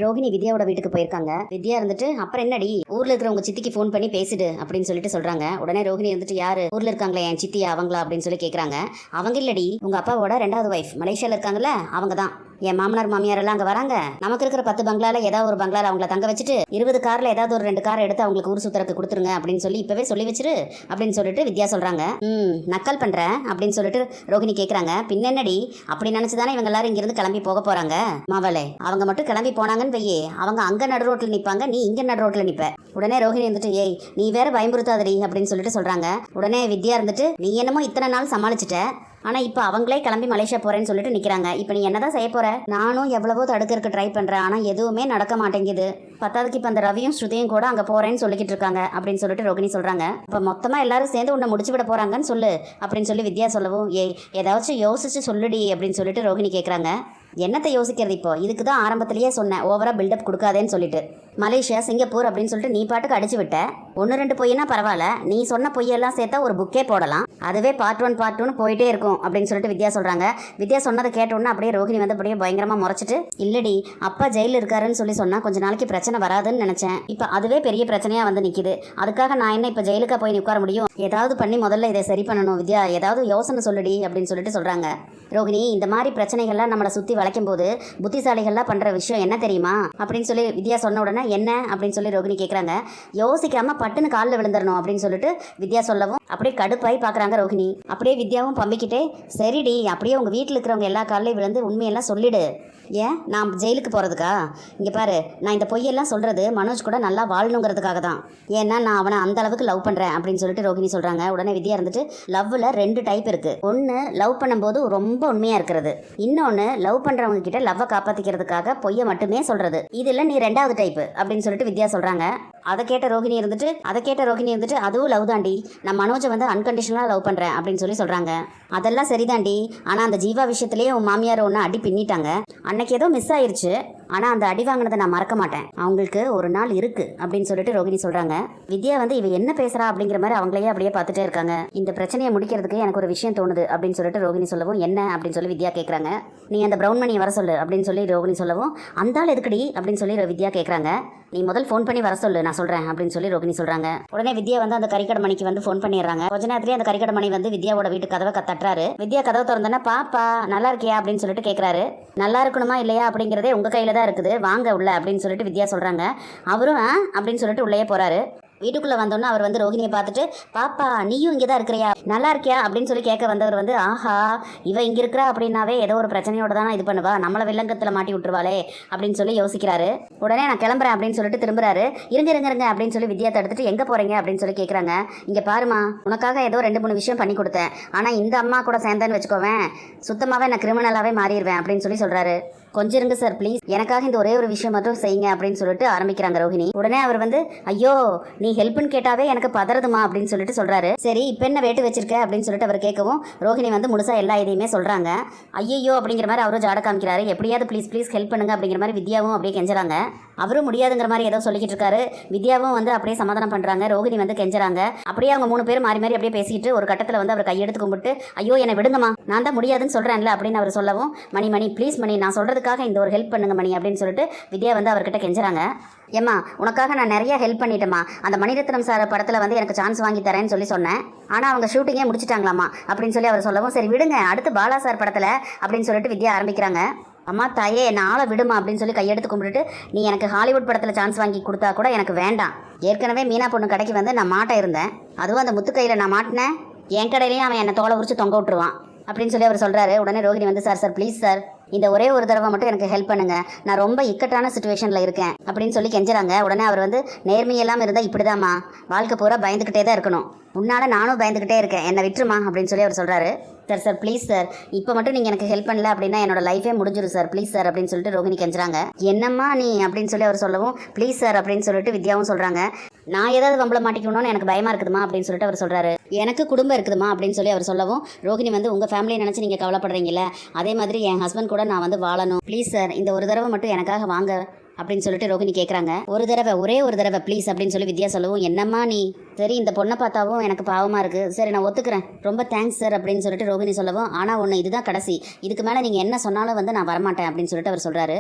ரோகிணி வித்யாவோட வீட்டுக்கு போயிருக்காங்க. வித்யா இருந்துட்டு அப்புறம் என்னடி ஊர்ல இருக்கிற உங்க சித்திக்கு ஃபோன் பண்ணி பேசிடு அப்படின்னு சொல்லிட்டு சொல்றாங்க. உடனே ரோகிணி இருந்துட்டு யாரு ஊர்ல இருக்காங்களே என் சித்தியா அவங்களா அப்படின்னு சொல்லி கேக்குறாங்க. அவங்க இல்லடி உங்க அப்பாவோட 2வது வைஃப் மலேசியால இருக்காங்கல்ல அவங்க தான். என் மாமனார் மாமியார் எல்லாம் அங்க வராங்க. நமக்கு இருக்கிற 10 பங்களால ஏதாவது ஒரு பங்களால அவங்கள தங்க வச்சுட்டு 20 கார்ல ஏதாவது ஒரு 2 காரை எடுத்து அவங்களுக்கு ஊர் சுத்தறக்கு கொடுத்துருங்க அப்படின்னு சொல்லி இப்பவே சொல்லி வச்சிரு அப்படின்னு சொல்லிட்டு வித்யா சொல்றாங்க. நக்கல் பண்ற அப்படின்னு சொல்லிட்டு ரோகிணி கேக்குறாங்க. பின்னடி அப்படி நினைச்சுதானே இவங்க எல்லாரும் இங்கிருந்து கிளம்பி போக போறாங்க. மாவளே அவங்க மட்டும் கிளம்பி போனாங்கன்னு வையே அவங்க அங்க நடு ரோட்ல நிப்பாங்க, நீ இங்க நடு ரோட்ல நிப்ப. உடனே ரோகிணி இருந்துட்டு ஏய் நீ வேற பயமுறுத்தாதடி அப்படின்னு சொல்லிட்டு சொல்றாங்க. உடனே வித்யா இருந்துட்டு நீ என்னமோ இத்தனை நாள் சமாளிச்சுட்ட, ஆனா இப்ப அவங்களே கிளம்பி மலேசியா போறேன்னு சொல்லிட்டு நிக்கிறாங்க. இப்ப நீ என்னதான் செய்ய போற? நானும் எவ்வளவோ தடுக்கிறதுக்கு ட்ரை பண்றேன், ஆனா எதுவுமே நடக்க மாட்டேங்குது. பத்தாவதுக்கு இப்ப அந்த ரவியும் ஸ்ருதியும் கூட அங்க போறேன்னு சொல்லிக்கிட்டு இருக்காங்க அப்படின்னு சொல்லிட்டு ரோகிணி சொல்றாங்க. இப்ப மொத்தமா எல்லாரும் சேர்ந்து உன்னை முடிச்சு விட போறாங்கன்னு சொல்லு அப்படின்னு சொல்லி வித்யா சொல்லவும் ஏய் ஏதாச்சும் யோசிச்சு சொல்லுடி அப்படின்னு சொல்லிட்டு ரோகிணி கேக்குறாங்க. என்னத்தை யோசிக்கிறது இப்போ? இதுக்கு தான் ஆரம்பத்திலேயே சொன்னேன் ஓவரா பில்டப் கொடுக்காதேன்னு சொல்லிட்டு. மலேசியா சிங்கப்பூர் அப்படின்னு சொல்லிட்டு நீ பாட்டுக்கு அடிச்சு விட்ட. 1-2 பொய்னா பரவாயில்ல, நீ சொன்ன பொய்யெல்லாம் சேர்த்தா ஒரு புக்கே போடலாம். அதுவே பார்ட் 1 பார்ட் 2 போயிட்டே இருக்கும் அப்படின்னு சொல்லிட்டு வித்யா சொல்றாங்க. வித்யா சொன்னதை கேட்டோன்னா அப்படியே ரோகிணி வந்து அப்படியே பயங்கரமா முறைச்சிட்டு இல்லடி அப்பா ஜெயிலில் இருக்காருன்னு சொல்லி சொன்னா கொஞ்ச நாளைக்கு பிரச்சனை வராதுன்னு நினைச்சேன். இப்போ அதுவே பெரிய பிரச்சனையா வந்து நிக்குது. அதுக்காக நான் என்ன இப்போ ஜெயிலுக்கா போய் உட்கார முடியும்? ஏதாவது பண்ணி முதல்ல இதை சரி பண்ணணும் வித்யா, ஏதாவது யோசனை சொல்லுடி அப்படின்னு சொல்லிட்டு சொல்றாங்க. ரோகிணி இந்த மாதிரி பிரச்சனைகள்லாம் நம்மளை சுற்றி வளைக்கும் போது புத்திசாலிகள்லாம் பண்ணுற விஷயம் என்ன தெரியுமா அப்படின்னு சொல்லி வித்யா சொன்ன உடனே என்ன அப்படின்னு சொல்லி ரோகிணி கேட்குறாங்க. யோசிக்காம பட்டுன்னு காலில் விழுந்துடணும் அப்படின்னு சொல்லிட்டு வித்யா சொல்லவும் அப்படியே கடுப்பாய் பார்க்குறாங்க ரோகிணி. அப்படியே வித்யாவும் பம்பிக்கிட்டே சரிடி அப்படியே உங்கள் வீட்டில் இருக்கிறவங்க எல்லா காலையும் விழுந்து உண்மையெல்லாம் சொல்லிடு. ஏன் நான் ஜெயிலுக்கு போகிறதுக்கா? இங்கே பாரு நான் இந்த பொய்யெல்லாம் சொல்கிறது மனோஜ் கூட நல்லா வாழணுங்கிறதுக்காக தான். ஏன்னா நான் அவனை அந்த அளவுக்கு லவ் பண்ணுறேன் அப்படின்னு சொல்லிட்டு ரோகிணி சொல்கிறாங்க. உடனே வித்யா இருந்துட்டு லவ்வில் 2 டைப் இருக்குது. ஒன்று லவ் பண்ணும்போது ரொம்ப உண்மையாக இருக்கிறது, இன்னொன்று லவ் பண்ணுறவங்க கிட்ட லவ்வை காப்பாற்றிக்கிறதுக்காக பொய்யை மட்டுமே சொல்கிறது. இதில் நீ 2வது டைப்பு அப்படின்னு சொல்லிட்டு வித்யா சொல்கிறாங்க. அதை கேட்ட ரோகிணி இருந்துட்டு அதுவும் லவ் தாண்டி, நான் மனோஜை வந்து அன்கண்டிஷனலாக லவ் பண்ணுறேன் அப்படின்னு சொல்லி சொல்கிறாங்க. அதெல்லாம் சரிதாண்டி, ஆனால் அந்த ஜீவா விஷயத்துலேயே உன் மாமியார் ஒன்று அடி பின்னிட்டாங்க. அன்னைக்கு ஏதோ மிஸ் ஆயிருச்சு, ஆனால் அந்த அடி வாங்கினதை நான் மறக்க மாட்டேன். அவங்களுக்கு ஒரு நாள் இருக்கு அப்படின்னு சொல்லிட்டு ரோகிணி சொல்றாங்க. வித்யா வந்து இவ என்ன பேசுறா அப்படிங்கிற மாதிரி அவங்களையே அப்படியே பார்த்துட்டே இருக்காங்க. இந்த பிரச்சனையை முடிக்கிறதுக்கு எனக்கு ஒரு விஷயம் தோணுது அப்படின்னு சொல்லிட்டு ரோகிணி சொல்லவும் என்ன அப்படின்னு சொல்லி வித்யா கேட்குறாங்க. நீ அந்த பிரவுன் மணியை வர சொல்லு அப்படின்னு சொல்லி ரோகிணி சொல்லவும் அந்த ஆள் எதுக்குடி அப்படின்னு சொல்லி வித்யா கேட்குறாங்க. நீ முதல் ஃபோன் பண்ணி வர சொல்லு நான் சொல்கிறேன் அப்படின்னு சொல்லி ரோகிணி சொல்கிறாங்க. உடனே வித்யா வந்து அந்த கறிக்கடை மணிக்கு வந்து ஃபோன் பண்ணிடுறாங்க. கொஞ்ச நேரத்துலேயே அந்த கறிக்கடை மணி வந்து வித்யாவோட வீட்டு கதவை தட்டுறாரு. வித்யா கதவை திறந்தோன்னா பாப்பா நல்லா இருக்கியா அப்படின்னு சொல்லிட்டு கேட்குறாரு. நல்லா இருக்கணுமா இல்லையா அப்படிங்கிறதே உங்கள் கையில் தான் இருக்குது, வாங்க உள்ள அப்படின்னு சொல்லிட்டு வித்யா சொல்கிறாங்க. அவரும் அப்படின்னு சொல்லிட்டு உள்ளே போகிறாரு. வீட்டுக்குள்ளே வந்தோன்னா அவர் வந்து ரோகிணியை பார்த்துட்டு பாப்பா நீயும் இங்கே தான் இருக்கிறியா நல்லா இருக்கியா அப்படின்னு சொல்லி கேட்க வந்தவர் வந்து ஆஹா இவ இங்கே இருக்கிறா அப்படின்னாவே ஏதோ ஒரு பிரச்சனையோட தானே இது பண்ணுவா, நம்மளை வில்லங்கத்தில் மாட்டி விட்டுருவாளே அப்படின்னு சொல்லி யோசிக்கிறாரு. உடனே நான் கிளம்புறேன் அப்படின்னு சொல்லிட்டு திரும்புறாரு. இருங்க அப்படின்னு சொல்லி வித்யா தடுத்துட்டு எங்கே போகிறீங்க அப்படின்னு சொல்லி கேட்குறாங்க. இங்கே பாருமா உனக்காக ஏதோ 2-3 விஷயம் பண்ணி கொடுத்தேன், ஆனால் இந்த அம்மா கூட சேர்ந்தேன்னு வச்சுக்கோவேன் சுத்தமாகவே நான் கிரிமினலாகவே மாறிடுவேன் அப்படின்னு சொல்லி சொல்கிறாரு. கொஞ்சம் இருங்க சார் ப்ளீஸ், எனக்காக இந்த ஒரே ஒரு விஷயம் மட்டும் செய்யுங்க அப்படின்னு சொல்லிட்டு ஆரம்பிக்கிறாங்க ரோஹிணி. உடனே அவர் வந்து ஐயோ நீ ஹெல்ப்னு கேட்டாவே எனக்கு பதறதுமா அப்படின்னு சொல்லிட்டு சொல்றாரு. சரி இப்போ என்ன வேட்டு வச்சிருக்க அப்படின்னு சொல்லிட்டு அவர் கேட்கவும் ரோஹிணி வந்து முழுசா எல்லா இதையுமே சொல்றாங்க. ஐயோ அப்படிங்கிற மாதிரி அவரும் ஜாட காமிக்கிறாரு. எப்படியாவது ப்ளீஸ் ஹெல்ப் பண்ணுங்க அப்படிங்கிற மாதிரி வித்யாவும் அப்படியே கெஞ்சுறாங்க. அவரும் முடியாதுங்கிற மாதிரி ஏதோ சொல்லிக்கிட்டு இருக்காரு. வித்யாவும் வந்து அப்படியே சமாதானம் பண்றாங்க. ரோஹிணி வந்து கெஞ்சுறாங்க. அப்படியே அவங்க 3 பேர் மாறி அப்படியே பேசிக்கிட்டு ஒரு கட்டத்தில் வந்து அவர் கையெடுத்து கும்பிட்டு ஐயோ என்னை விடுங்கம்மா நான் தான் முடியாதுன்னு சொல்றேன்ல அப்படின்னு அவர் சொல்லவும் மணி ப்ளீஸ் மணி நான் சொல்றதுக்காக இந்த ஒரு ஹெல்ப் பண்ணுங்க மணி அப்படின்னு சொல்லிட்டு வித்யா வந்து அவர்கிட்ட கெஞ்சுறாங்க. ஏம்மா உனக்காக நான் நிறைய ஹெல்ப் பண்ணிட்டேம்மா, அந்த மணிரத்னம் சார் படத்தில் வந்து எனக்கு சான்ஸ் வாங்கி தரேன்னு சொல்லி சொன்னேன், ஆனால் அவங்க ஷூட்டிங்கே முடிச்சிட்டாங்களாம்மா அப்படின்னு சொல்லி அவர் சொல்லவும் சரி விடுங்க அடுத்து பாலா சார் படத்தில் அப்படின்னு சொல்லிட்டு வித்யா ஆரம்பிக்கிறாங்க. அம்மா தாயே என்ன ஆளை விடுமா அப்படின்னு சொல்லி கையெடுத்து கும்பிட்டுட்டு நீ எனக்கு ஹாலிவுட் படத்தில் சான்ஸ் வாங்கி கொடுத்தா கூட எனக்கு வேண்டாம். ஏற்கனவே மீனா பொண்ணு கடைக்கு வந்து நான் மாட்ட இருந்தேன், அதுவும் அந்த முத்து கையில் நான் மாட்டினேன், என் கடையிலையும் அவன் என்னை தோலை உரிச்சு தொங்க விட்டுருவான் அப்படின்னு சொல்லி அவர் சொல்கிறாரு. உடனே ரோகிணி வந்து சார் ப்ளீஸ் சார் இந்த ஒரே ஒரு தடவை மட்டும் எனக்கு ஹெல்ப் பண்ணுங்க, நான் ரொம்ப இக்கட்டான சுச்சுவேஷனில் இருக்கேன் அப்படின்னு சொல்லி கெஞ்சுறாங்க. உடனே அவர் வந்து நேர்மையெல்லாம் இருந்தால் இப்படிதாம்மா வாழ்க்கை பூரா பயந்துக்கிட்டே தான் இருக்கணும், உன்னால நானும் பயந்துக்கிட்டே இருக்கேன் என்னை விட்டுருமா அப்படின்னு சொல்லி அவர் சொல்கிறாரு. சார் ப்ளீஸ் சார் இப்போ மட்டும் நீங்கள் எனக்கு ஹெல்ப் பண்ணல அப்படின்னா என்னோட லைஃபே முடிஞ்சிடும் சார் ப்ளீஸ் சார் அப்படின்னு சொல்லிட்டு ரோகிணி கெஞ்சுறாங்க. என்னம்மா நீ அப்படின்னு சொல்லி அவர் சொல்லவும் ப்ளீஸ் சார் அப்படின்னு சொல்லிட்டு வித்யாவும் சொல்கிறாங்க. நான் ஏதாவது வம்பளை மாட்டிக்கணும்னு எனக்கு பயமாக இருக்குதுமா அப்படின்னு சொல்லிட்டு அவர் சொல்கிறாரு. எனக்கு குடும்பம் இருக்குதுமா அப்படின்னு சொல்லி அவர் சொல்லவும் ரோகிணி வந்து உங்கள் ஃபேமிலியை நினச்சி நீங்கள் கவலைப்படுறீங்களே அதே மாதிரி என் ஹஸ்பண்ட் கூட நான் வந்து வாழணும், ப்ளீஸ் சார் இந்த ஒரு தடவை மட்டும் எனக்காக வாங்க அப்படின்னு சொல்லிட்டு ரோகிணி கேட்குறாங்க. ஒரே ஒரு தடவை ப்ளீஸ் அப்படின்னு சொல்லி வித்யா சொல்லவும், என்னம்மா நீ, சரி இந்த பொண்ணை பார்த்தாவும் எனக்கு பாவமாக இருக்குது, சரி நான் ஒத்துக்கிறேன், ரொம்ப தேங்க்ஸ் சார் அப்படின்னு சொல்லிட்டு ரோகிணி சொல்லவும், ஆனால் ஒன்று இதுதான் கடைசி, இதுக்கு மேலே நீங்கள் என்ன சொன்னாலும் வந்து நான் வரமாட்டேன் அப்படின்னு சொல்லிட்டு அவர் சொல்கிறாரு.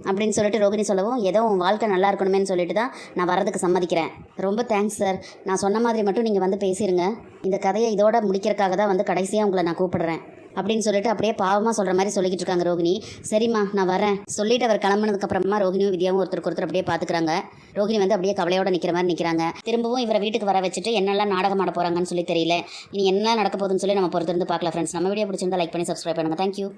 அப்படின்னு சொல்லிட்டு ரோகிணி சொல்லவும், ஏதோ உன் வாழ்க்கை நல்லா இருக்கணுமேனு சொல்லிட்டு தான் நான் வரதுக்கு சம்மதிக்கிறேன், ரொம்ப தேங்க்ஸ் சார், நான் சொன்ன மாதிரி மட்டும் நீங்கள் வந்து பேசிடுங்க, இந்த கதையை இதோட முடிக்கிறதுக்காக தான் வந்து கடைசியாக உங்களை நான் கூப்பிடுறேன் அப்படின்னு சொல்லிட்டு அப்படியே பாவமாக சொல்கிற மாதிரி சொல்லிக்கிட்டு இருக்காங்க ரோகிணி. சரிம்மா நான் வரேன் சொல்லிட்டு அவர் கிளம்புனதுக்கப்புறமா ரோகிணியும் வித்யாவும் ஒருத்தருக்கு ஒருத்தர் அப்படியே பார்த்துக்கிறாங்க. ரோகிணி வந்து அப்படியே கவலையோட நிற்கிற மாதிரி நிற்கிறாங்க. திரும்பவும் இவரை வீட்டுக்கு வர வச்சுட்டு என்னெல்லாம் நாடகம் ஆட போகிறாங்கன்னு சொல்லி தெரியல. இனி என்ன நடக்க போகுதுன்னு சொல்லி நம்ம பொறுத்திருந்து பார்க்கலாம் ஃப்ரெண்ட்ஸ். நம்ம வீடியோ பிடிச்சிருந்தா லைக் பண்ணி சப்ஸ்கிரைப் பண்ணுங்கள். தேங்க்யூ.